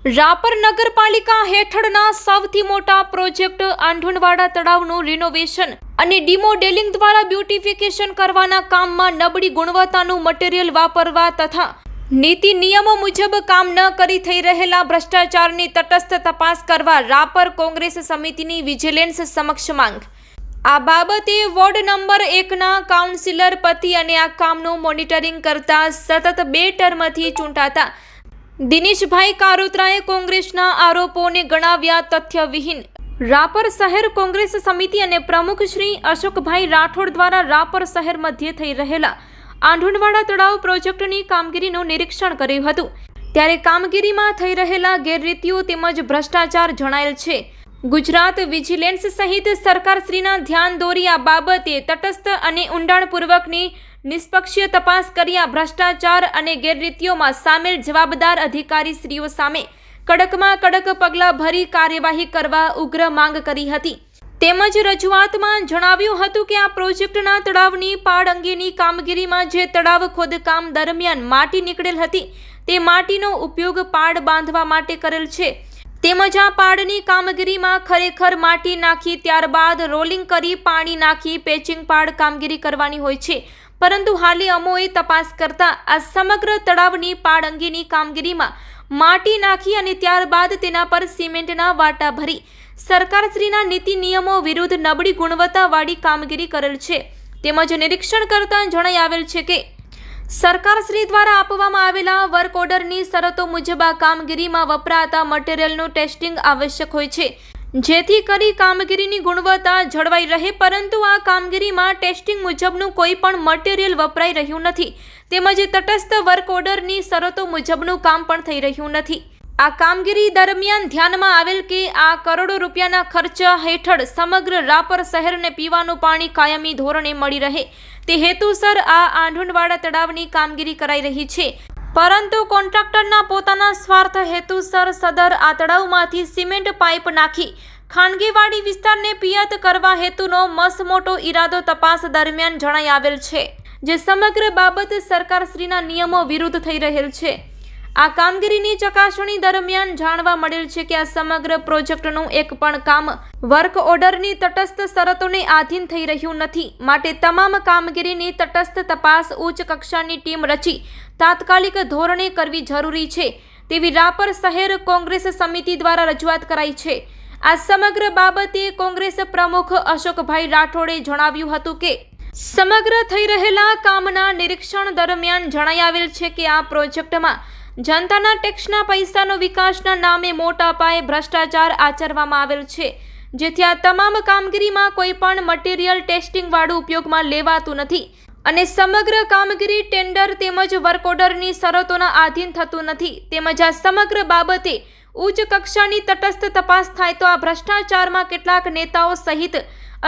રાપર નગરપાલિકા હેઠળના સૌથી મોટા પ્રોજેક્ટ આંધણવાડા તળાવનું રિનોવેશન અને ડિમોડેલિંગ દ્વારા બ્યુટિફિકેશન કરવાના કામમાં નબળી ગુણવત્તાનું મટીરીયલ વાપરવા તથા નીતિ નિયમો મુજબ કામ ન કરી થઈ રહેલા ભ્રષ્ટાચારની તટસ્થ તપાસ કરવા રાપર કોંગ્રેસ સમિતિની વિજિલન્સ સમક્ષ માંગ। આ બાબતે વોર્ડ નંબર 1ના કાઉન્સિલર પતિ અને આ કામનું મોનિટરિંગ કરતા સતત 2 ટર્મથી ચૂંટાતા દિનેશભાઈ કારોત્રાએ કોંગ્રેસના આરોપોને ગણાવ્યા તથ્યવિહીન। રાપર શહેર કોંગ્રેસ સમિતિ અને પ્રમુખ શ્રી અશોકભાઈ રાઠોડ દ્વારા રાપર શહેર મધ્યે થઈ રહેલા આંધણવાડા તળાવ પ્રોજેક્ટની કામગીરીનું નિરીક્ષણ કર્યું હતું, ત્યારે કામગીરીમાં થઈ રહેલા ગેરરીતિઓ તેમજ ભ્રષ્ટાચાર જણાયેલ છે। ગુજરાત વિજિલન્સ સહિત સરકારશ્રીના ધ્યાન દોરી આ બાબતે તટસ્થ અને ઊંડાણપૂર્વકની નિષ્પક્ષીય તપાસ કરી આ ભ્રષ્ટાચાર અને ગેરરીતિઓમાં સામેલ જવાબદાર અધિકારીશ્રીઓ સામે કડકમાં કડક પગલાં ભરી કાર્યવાહી કરવા ઉગ્ર માંગ કરી હતી। તેમજ રજૂઆતમાં જણાવ્યું હતું કે આ પ્રોજેક્ટના તળાવની પાળ અંગેની કામગીરીમાં જે તળાવ ખોદકામ દરમિયાન માટી નીકળેલ હતી તે માટીનો ઉપયોગ પાળ બાંધવા માટે કરેલ છે, તેમજ આ પાળની કામગીરીમાં ખરેખર માટી નાખી ત્યારબાદ રોલિંગ કરી પાણી નાખી પેચિંગ પાળ કામગીરી કરવાની હોય છે, પરંતુ હાલે અમોએ તપાસ કરતા આ સમગ્ર તળાવની પાળ અંગેની કામગીરીમાં માટી નાખી અને ત્યારબાદ તેના પર સિમેન્ટના વાટા ભરી સરકારશ્રીના નીતિ નિયમો વિરુદ્ધ નબળી ગુણવત્તાવાળી કામગીરી કરેલ છે। તેમજ નિરીક્ષણ કરતા જણાઈ આવેલ છે કે સરકારશ્રી દ્વારા આપવામાં આવેલા વર્ક ઓર્ડરની શરતો મુજબ આ કામગીરીમાં વપરાતા મટીરીયલનું ટેસ્ટિંગ આવશ્યક હોય છે, જેથી કરી કામગીરીની ગુણવત્તા જળવાઈ રહે, પરંતુ આ કામગીરીમાં ટેસ્ટિંગ મુજબનું કોઈ પણ મટીરીયલ વપરાઈ રહ્યું નથી, તેમજ તટસ્થ વર્ક ઓર્ડરની શરતો મુજબનું કામ પણ થઈ રહ્યું નથી। આ કામગીરી દરમિયાન ધ્યાનમાં આવેલ કે આ કરોડો રૂપિયાના ખર્ચ હેઠળ સમગ્ર રાપર શહેરને પીવાનું પાણી કાયમી ધોરણે મળી રહે તે હેતુસર આ આંધણવાડા તળાવની કામગીરી કરાઈ રહી છે, પરંતુ કોન્ટ્રાક્ટરના પોતાના સ્વાર્થ હેતુસર સદર આ તળાવમાંથી સિમેન્ટ પાઇપ નાખી ખાનગીવાડી વિસ્તારને પિયત કરવા હેતુનો મસમોટો ઈરાદો તપાસ દરમિયાન જણાઈ આવેલ છે, જે સમગ્ર બાબત સરકારશ્રીના નિયમો વિરુદ્ધ થઈ રહેલ છે। આ કામગીરીની ચકાસણી દરમિયાન જાણવા મળેલ છે કે આ સમગ્ર પ્રોજેક્ટનું એક પણ કામ વર્ક ઓર્ડરની તટસ્થ શરતોને આધીન થઈ રહ્યું નથી, માટે તમામ કામગીરીની તટસ્થ તપાસ ઉચ્ચ કક્ષાની ટીમ રચી તાત્કાલિક ધોરણે કરવી જરૂરી છે તેવી રાપર શહેર કોંગ્રેસ સમિતિ દ્વારા રજૂઆત કરાઈ છે। આ સમગ્ર બાબતે કોંગ્રેસ પ્રમુખ અશોકભાઈ રાઠોડે જણાવ્યું હતું કે સમગ્ર થઈ રહેલા કામના નિરીક્ષણ દરમિયાન જણાઈ આવેલ છે કે આ પ્રોજેક્ટમાં જનતાના ટેક્સના પૈસાનો વિકાસના નામે મોટા પાયે ભ્રષ્ટાચાર આચરવામાં આવેલ છે, જેથી આ તમામ કામગીરીમાં કોઈ પણ મટીરીયલ ટેસ્ટિંગ વાળું ઉપયોગમાં લેવાતું નથી અને સમગ્ર કામગીરી ટેન્ડર તેમજ વર્ક ઓર્ડરની શરતોના આધીન થતું નથી, તેમજ આ સમગ્ર બાબતે ઉચ્ચ કક્ષાની તટસ્થ તપાસ થાય તો આ ભ્રષ્ટાચારમાં કેટલાક નેતાઓ સહિત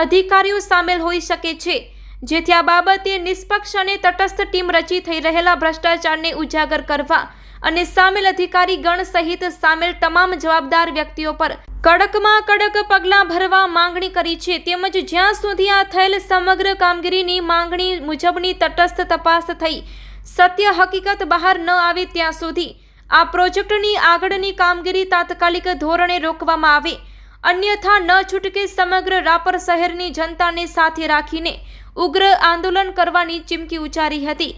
અધિકારીઓ સામેલ હોઈ શકે છે, જેથી આ બાબતે નિષ્પક્ષ અને તટસ્થ ટીમ રચી થઈ રહેલા ભ્રષ્ટાચારને ઉજાગર કરવા અને સામેલ અધિકારી ગણ સહિત સામેલ તમામ જવાબદાર વ્યક્તિઓ પર કડકમાં કડક પગલાં ભરવા માંગણી કરી છે। તેમજ જ્યાં સુધી આ થયેલ સમગ્ર કામગીરીની માંગણી મુજબની તટસ્થ તપાસ થઈ સત્ય હકીકત બહાર ન આવે ત્યાં સુધી આ પ્રોજેક્ટની આગળની કામગીરી તાત્કાલિક ધોરણે રોકવામાં આવે, અન્યથા ન છૂટકે સમગ્ર રાપર શહેરની જનતાને સાથે રાખીને ઉગ્ર આંદોલન કરવાની ચીમકી ઉચ્ચારી હતી।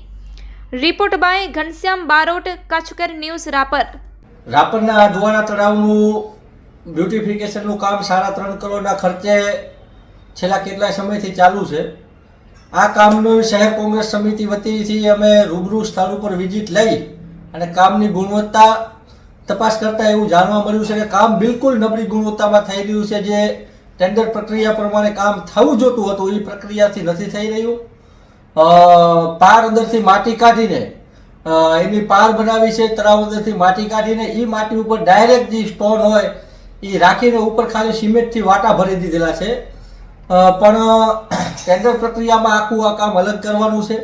Report by Ghanshyam Barot, Kutchkar news, Rapar. રાપરના આંધણવાડા તળાવનું બ્યુટિફિકેશનનું કામ 3.5 કરોડના ખર્ચે છેલ્લા કેટલાય સમયથી ચાલુ છે। આ કામનું શહેર કોંગ્રેસ સમિતિ વતીથી અમે રૂબરૂ સ્થળ ઉપર વિઝિટ લઈ અને કામની ગુણવત્તા તપાસ કરતા એવું જાણવા મળ્યું છે કે કામ બિલકુલ નબળી ગુણવત્તામાં થઈ રહ્યું છે, જે ટેન્ડર પ્રક્રિયા પ્રમાણે કામ થવું જોતું હતું એ પ્રક્રિયાથી નથી થઈ રહ્યું। પાર અંદરથી માટી કાઢીને એની પાર બનાવી છે, તળાવ અંદરથી માટી કાઢીને એ માટી ઉપર ડાયરેક્ટ જે સ્ટોન હોય એ રાખીને ઉપર ખાલી સિમેન્ટથી વાટા ભરી દીધેલા છે, પણ ટેન્ડર પ્રક્રિયામાં આખું આ કામ અલગ કરવાનું છે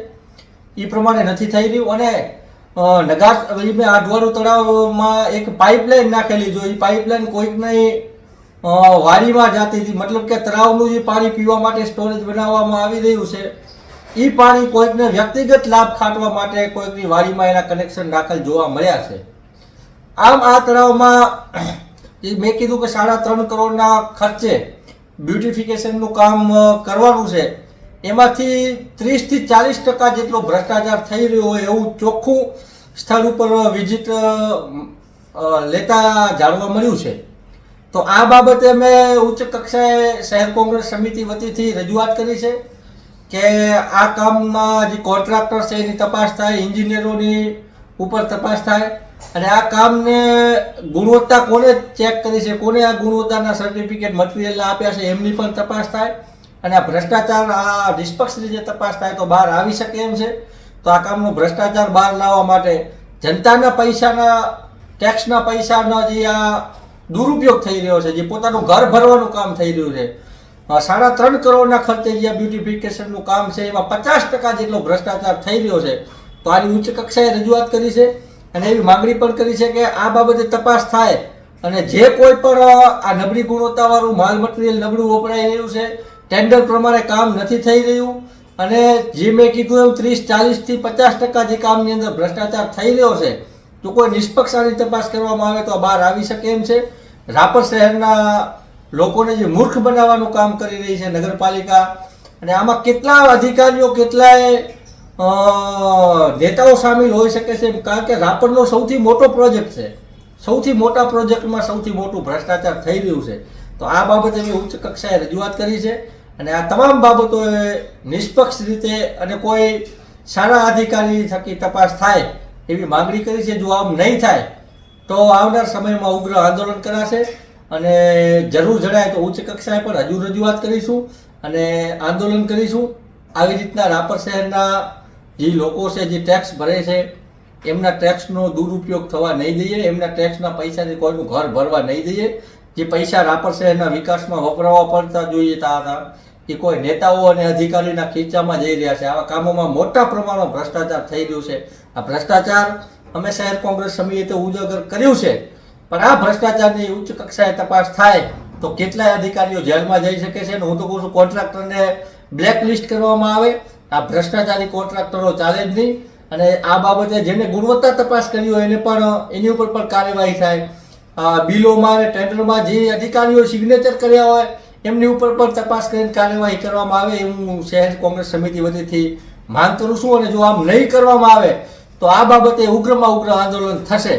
એ પ્રમાણે નથી થઈ રહ્યું। અને મેં આંધણવાડું તળાવમાં એક પાઇપલાઇન નાખેલી, જો એ પાઇપલાઇન કોઈકની વાડીમાં જતી હતી, મતલબ કે તળાવનું જે પાણી પીવા માટે સ્ટોરેજ બનાવવામાં આવી રહ્યું છે એ પાણી કોઈકને વ્યક્તિગત લાભ ખાટવા માટે કોઈકની વાડીમાં એના કનેક્શન દાખલ જોવા મળ્યા છે। આમ આ તળાવમાં મેં કીધું કે 3.5 કરોડના ખર્ચે બ્યુટિફિકેશનનું કામ કરવાનું છે. એમાંથી 30 થી 40% જેટલો ભ્રષ્ટાચાર થઈ રહ્યો હોય એવું ચોખ્ખું સ્થળ ઉપર વિઝિટ લેતા જાણવા મળ્યું છે. તો આ બાબતે મેં ઉચ્ચ કક્ષાએ શહેર કોંગ્રેસ સમિતિ વતીથી રજૂઆત કરી છે કે આ કામમાં જે કોન્ટ્રાક્ટર છે એની તપાસ થાય, એન્જિનિયરોની ઉપર તપાસ થાય અને આ કામને ગુણવત્તા કોને ચેક કરી છે, કોને આ ગુણવત્તાના સર્ટિફિકેટ મટીરિયલના આપ્યા છે એમની પણ તપાસ થાય અને આ ભ્રષ્ટાચાર આ નિષ્પક્ષ રીતે તપાસ થાય તો બહાર આવી શકે એમ છે. તો આ કામનો ભ્રષ્ટાચાર બહાર લાવવા માટે જનતાના પૈસાના, ટેક્સના પૈસાનો જે આ દુરુપયોગ થઈ રહ્યો છે, જે પોતાનું ઘર ભરવાનું કામ થઈ રહ્યું છે, 3.5 કરોડના ખર્ચે જે બ્યુટિફિકેશનનું કામ છે એમાં 50% જેટલો ભ્રષ્ટાચાર થઈ રહ્યો છે. તો આની ઉચ્ચ કક્ષાએ રજૂઆત કરી છે અને એવી માંગણી પણ કરી છે કે આ બાબતે તપાસ થાય અને જે કોઈ પણ આ નબળી ગુણવત્તાવાળું માલ મટીરિયલ નબળું વપરાઈ રહ્યું છે, ટેન્ડર પ્રમાણે કામ નથી થઈ રહ્યું અને જે મેં કીધું એવું 30-40 થી 50% જે કામની અંદર ભ્રષ્ટાચાર થઈ રહ્યો છે, તો કોઈ નિષ્પક્ષતાની તપાસ કરવામાં આવે તો બહાર આવી શકે એમ છે. રાપર શહેરના લોકોને જે મૂર્ખ બનાવવાનું કામ કરી રહી છે નગરપાલિકા, અને આમાં કેટલા અધિકારીઓ, કેટલાય નેતાઓ સામેલ હોઈ શકે છે, કારણ કે રાપરનો સૌથી મોટો પ્રોજેક્ટ છે. સૌથી મોટા પ્રોજેક્ટમાં સૌથી મોટું ભ્રષ્ટાચાર થઈ રહ્યું છે. તો આ બાબતે મેં ઉચ્ચ કક્ષાએ રજૂઆત કરી છે અને આ તમામ બાબતોએ નિષ્પક્ષ રીતે અને કોઈ સારા અધિકારી થકી તપાસ થાય એવી માંગણી કરી છે. જો આમ નહીં થાય તો આવનાર સમયમાં ઉગ્ર આંદોલન કરાશે અને જરૂર જણાય તો ઉચ્ચ કક્ષાએ પણ હજુ રજૂઆત કરીશું અને આંદોલન કરીશું. આવી રીતના રાપર શહેરના જે લોકો છે, જે ટેક્સ ભરે છે, એમના ટેક્સનો દુરુપયોગ થવા નહીં દઈએ, એમના ટેક્સના પૈસાથી કોઈનું ઘર ભરવા નહીં દઈએ. જે પૈસા રાપર શહેરના વિકાસમાં વપરાવા પડતા જોઈએ હતા એ કોઈ નેતાઓ અને અધિકારીના ખીચામાં જઈ રહ્યા છે. આવા કામોમાં મોટા પ્રમાણમાં ભ્રષ્ટાચાર થઈ રહ્યું છે. આ ભ્રષ્ટાચાર અમે શહેર કોંગ્રેસ સમિતિએ ઉજાગર કર્યું છે, પણ આ ભ્રષ્ટાચારની ઉચ્ચ કક્ષાએ તપાસ થાય તો કેટલાય અધિકારીઓ જેલમાં જઈ શકે છે અને હું તો કહું છું કોન્ટ્રાક્ટરને બ્લેકલિસ્ટ કરવામાં આવે. આ ભ્રષ્ટાચારી કોન્ટ્રાક્ટરો ચાલે જ નહીં અને આ બાબતે જેને ગુણવત્તા તપાસ કરી હોય એને પણ એની ઉપર પણ કાર્યવાહી થાય. બિલોમાં અને ટેન્ડરમાં જે અધિકારીઓ સિગ્નેચર કર્યા હોય એમની ઉપર પણ તપાસ કરીને કાર્યવાહી કરવામાં આવે એવું હું શહેર કોંગ્રેસ સમિતિ વતીથી માંગ કરું છું. અને જો આમ નહીં કરવામાં આવે તો આ બાબતે ઉગ્રમાં ઉગ્ર આંદોલન થશે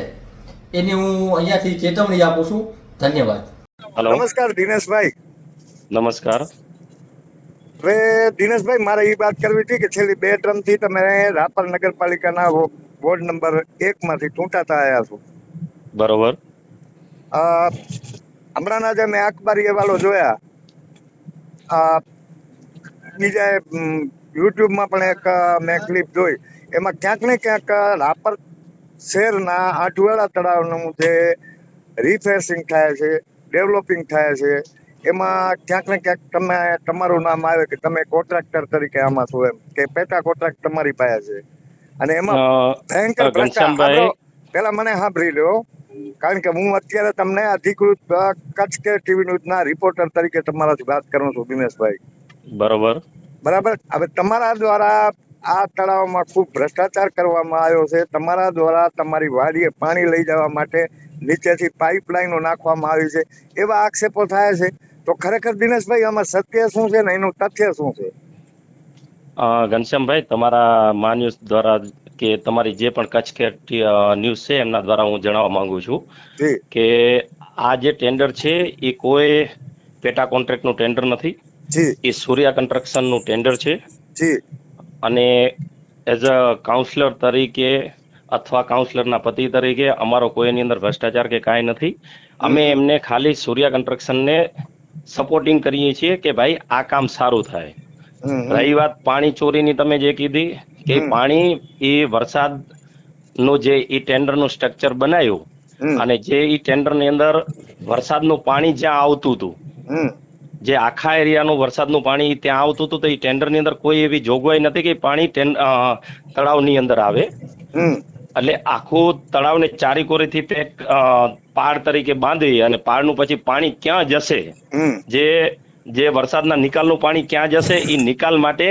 એની હું અહીંયાથી ચેતવણી આપું છું. ધન્યવાદ. હેલો, નમસ્કાર દિનેશભાઈ. નમસ્કાર. હવે દિનેશભાઈ, મારે એ વાત કરવી હતી કે છેલ્લી 2 ટર્મથી તમે રાપર નગરપાલિકાના વોર્ડ નંબર 1 માંથી ચૂંટાતા આવ્યા છો. બરોબર. હમણાંના જે મેં અખબારી અહેવાલો જોયા, બીજા યુટ્યુબમાં પણ એક મેં ક્લિપ જોઈ, એમાં ક્યાંક ને ક્યાંક રાપર શહેરના આઠવેડા તળાવનું જે રિફ્રેશિંગ થાય છે, ડેવલપિંગ થાય છે, એમાં ક્યાંક ને ક્યાંક તમારું નામ આવે કે તમે કોન્ટ્રાક્ટર તરીકે આમાં છો, એમ કે પેટા કોન્ટ્રાક્ટ તમારી પાસે છે અને એમાં ભયંકર ભ્રષ્ટાચાર. પેલા મને સાંભળી લો, કારણ કે હું અત્યારે તમને અધિકૃત કચ્છ કે ટીવી ન્યૂઝના રિપોર્ટર તરીકે તમારાથી વાત કરું છું દિનેશભાઈ. બરોબર. બરાબર. હવે તમારા દ્વારા આ તળાવમાં ખૂબ ભ્રષ્ટાચાર કરવામાં આવ્યો છે. તમારા દ્વારા તમારી વાડીએ પાણી લઈ જવા માટે નીચેથી પાઇપલાઇનો નાખવામાં આવી છે, એવા આક્ષેપો થાય છે. તો ખરેખર દિનેશભાઈ આમાં સત્ય શું છે ને એનું તથ્ય શું છે? ઘનશ્યામભાઈ, તમારા મા ન્યૂઝ દ્વારા કે તમારી જે પણ કચ્છ કે ન્યૂઝ છે એમના દ્વારા હું જણાવવા માંગુ છું કે આ જે ટેન્ડર છે એ કોઈ પેટા કોન્ટ્રાક્ટનું ટેન્ડર નથી. એ સૂર્યા કન્સ્ટ્રક્શનનું ટેન્ડર છે અને એઝ અ કાઉન્સિલર તરીકે અથવા કાઉન્સિલરના પતિ તરીકે અમારો કોઈ એની અંદર ભ્રષ્ટાચાર કે કાંઈ નથી. અમે એમને ખાલી સૂર્યા કન્સ્ટ્રક્શનને સપોર્ટિંગ કરીએ છીએ કે ભાઈ આ કામ સારું થાય. રહી વાત પાણી ચોરીની, તમે જે કીધી કે પાણી એ વરસાદનું જે એ ટેન્ડરનું સ્ટ્રક્ચર બનાવ્યું અને જે એ ટેન્ડરની અંદર વરસાદનું પાણી જ્યાં આવતું હતું, જે આખા એરિયાનું વરસાદનું પાણી ત્યાં આવતું હતું, તો એ ટેન્ડરની અંદર કોઈ એવી જોગવાઈ નથી કે પાણી તળાવની અંદર આવે. એટલે આખું તળાવને ચારી કોરેથી પાડ તરીકે બાંધી અને પાડનું પછી પાણી ક્યાં જશે, જે વરસાદના નિકાલનું પાણી ક્યાં જશે, એ નિકાલ માટે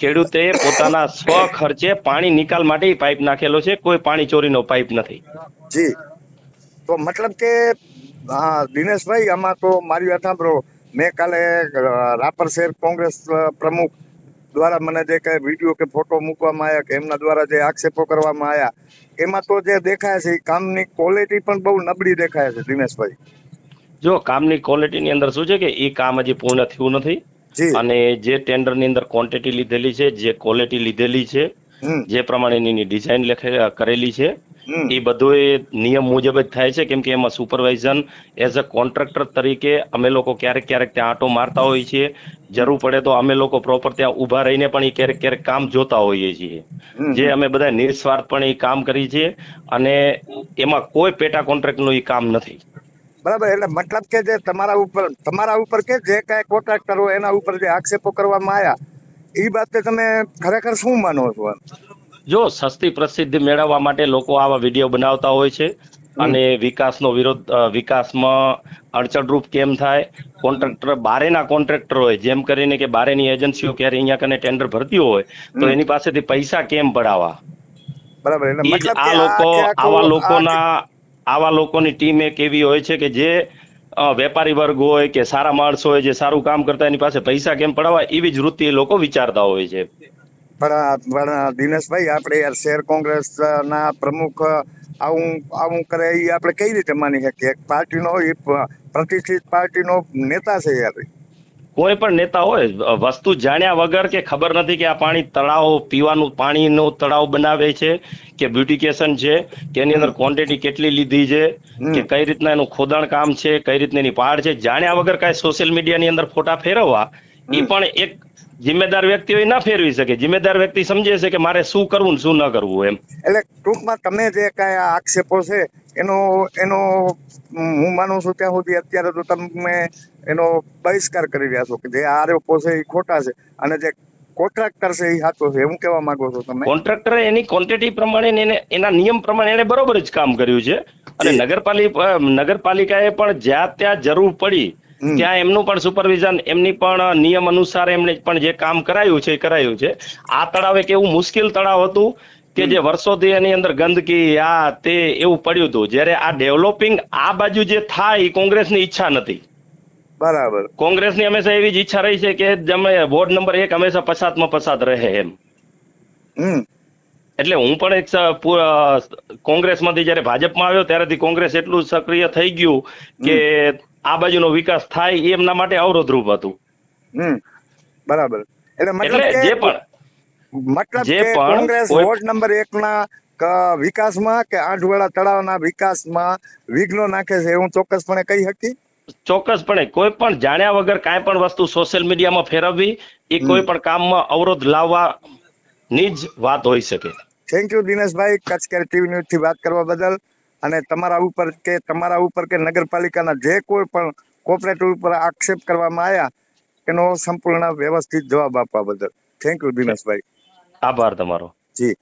ખેડૂતે પોતાના સ્વ ખર્ચે પાણી નિકાલ માટે પાઇપ નાખેલો છે. કોઈ પાણી ચોરીનો પાઇપ નથી. તો મતલબ કે દિનેશભાઈ આમાં તો મારી વાત સાંભળો, મેં કાલે રાપર શહેર કોંગ્રેસ પ્રમુખ દ્વારા મને જે કઈ વિડીયો કે ફોટો મૂકવામાં આવ્યા કે એમના દ્વારા જે આક્ષેપો કરવામાં આવ્યા, એમાં તો જે દેખાય છે એ કામની ક્વોલિટી પણ બહુ નબળી દેખાય છે દિનેશભાઈ. જો કામની ક્વોલિટીની અંદર શું છે કે એ કામ હજી પૂર્ણ થયું નથી, જી. અને જે ટેન્ડરની અંદર ક્વોન્ટિટી લીધેલી છે, જે ક્વોલિટી લીધેલી છે, જે પ્રમાણેની ડિઝાઇન કરેલી છે, એ બધું એ નિયમ મુજબ જ થાય છે. કેમ કે એમાં સુપરવાઇઝન એઝ અ કોન્ટ્રાક્ટર તરીકે અમે લોકો ક્યારેક ક્યારેક ત્યાં આંટો મારતા હોઈએ છીએ. જરૂર પડે તો અમે લોકો પ્રોપર ત્યાં ઊભા રહીને પણ એ ક્યારેક ક્યારેક કામ જોતા હોઈએ છીએ. જે અમે બધા નિસ્વાર્થપણે એ કામ કરીએ છીએ, અને એમાં કોઈ પેટા કોન્ટ્રાક્ટનું એ કામ નથી. બરાબર. એટલે મતલબ કે જે તમારા ઉપર કે જે કાંઈ કોન્ટ્રાક્ટર હોય એના ઉપર જે આક્ષેપો કરવામાં આવ્યા, એ બાબતે તમે ખરેખર શું માનો છો? જો સસ્તી પ્રસિદ્ધિ મેળવવા માટે લોકો આવા વિડીયો બનાવતા હોય છે, અને વિકાસમાં અડચણરૂપ કેમ થાય, કોન્ટ્રાક્ટર બારેના કોન્ટ્રાક્ટર હોય, જેમ કરીને કે બારેની એજન્સીઓ ક્યારે અહીંયા કને ટેન્ડર ભરતી હોય તો એની પાસેથી પૈસા કેમ પડાવવા. બરાબર. એટલે એ જ મતલબ કે આવા લોકોની ટીમ એક એવી હોય છે કે જે વેપારી વર્ગ હોય કે સારા માણસો હોય, જે સારું કામ કરતા એની પાસે પૈસા કેમ પડાવવા, એવી જ વૃત્તિ એ લોકો વિચારતા હોય છે. પણ દિનેશભાઈ, આપણે યાર શહેર કોંગ્રેસ ના પ્રમુખ આવું કરે એ આપણે કઈ રીતે માની શકીએ? એક પાર્ટીનો પ્રતિષ્ઠિત પાર્ટીનો નેતા છે યાર. કોઈ પણ નેતા હોય, વસ્તુ જાણ્યા વગર કે ખબર નથી કે આ પાણી તળાવ, પીવાનું પાણીનું તળાવ બનાવે છે કે બ્યુટિફિકેશન છે, કે એની અંદર ક્વોન્ટિટી કેટલી લીધી છે, કે કઈ રીતના એનું ખોદાણ કામ છે, કઈ રીતના એની પહાડ છે, જાણ્યા વગર કાંઈ સોશિયલ મીડિયાની અંદર ફોટા ફેરવવા, એ પણ એક જિમ્મેદાર વ્યક્તિ હોય ના ફેરવી શકે. જિમ્મેદાર વ્યક્તિ સમજે છે કે મારે શું કરવું ને શું ન કરવું એમ. એટલે ટૂંકમાં તમે જે કાંઈ આક્ષેપો છે એનો હું માનું છું ત્યાં સુધી અત્યારે તો તમે એનો બહિષ્કાર કરી રહ્યા છો, કે જે આરોપો છે એ ખોટા છે અને જે કોન્ટ્રાક્ટર છે એ સાચો છે, એવું કહેવા માંગો છો તમે? કોન્ટ્રાક્ટરે એની ક્વોન્ટિટી પ્રમાણે, એના નિયમ પ્રમાણે એને બરોબર જ કામ કર્યું છે, અને નગરપાલિકાએ પણ જ્યાં ત્યાં જરૂર પડી ત્યાં એમનું પણ સુપરવિઝન, એમની પણ નિયમ અનુસાર એમને પણ જે કામ કરાયું છે એ કરાયું છે. આ તળાવ એક એવું મુશ્કેલ તળાવ હતું કે જે વર્ષોથી એની અંદર ગંદકી તે એવું પડ્યું હતું. જ્યારે આ ડેવલપિંગ આ બાજુ જે થાય એ કોંગ્રેસની ઈચ્છા નથી. બરાબર. કોંગ્રેસની હંમેશા એવી જ ઈચ્છા રહી છે કે વોર્ડ નંબર 1 હંમેશા પછાતમાં પછાત રહે એમ. એટલે હું પણ એક કોંગ્રેસમાંથી જયારે ભાજપમાં આવ્યો ત્યારેથી કોંગ્રેસ એટલું સક્રિય થઈ ગયું કે આ બાજુનો વિકાસ થાય એ એમના માટે અવરોધરૂપ હતું. બરાબર. એટલે મતલબ કે કોંગ્રેસ વોર્ડ નંબર 1 ના વિકાસમાં કે આંઠવાડા તળાવના વિકાસમાં વિઘ્નો નાખે છે, એવું ચોક્કસપણે કહી શકીએ? ચોક્કસપણે. કોઈ પણ જાણ્યા વગર કાંઈ પણ વસ્તુ સોશિયલ મીડિયામાં ફેરવવી એ કોઈ પણ કામમાં અવરોધ લાવવાની જ વાત હોઈ શકે. Thank you Dineshbhai, Kutch care TV news થી વાત કરવા બદલ, અને તમારા ઉપર કે નગરપાલિકાના જે કોઈ પણ કોર્પોરેટર ઉપર આક્ષેપ કરવામાં આવ્યા એનો સંપૂર્ણ વ્યવસ્થિત જવાબ આપવા બદલ થેન્ક યુ દિનેશભાઈ. આભાર તમારો. જી.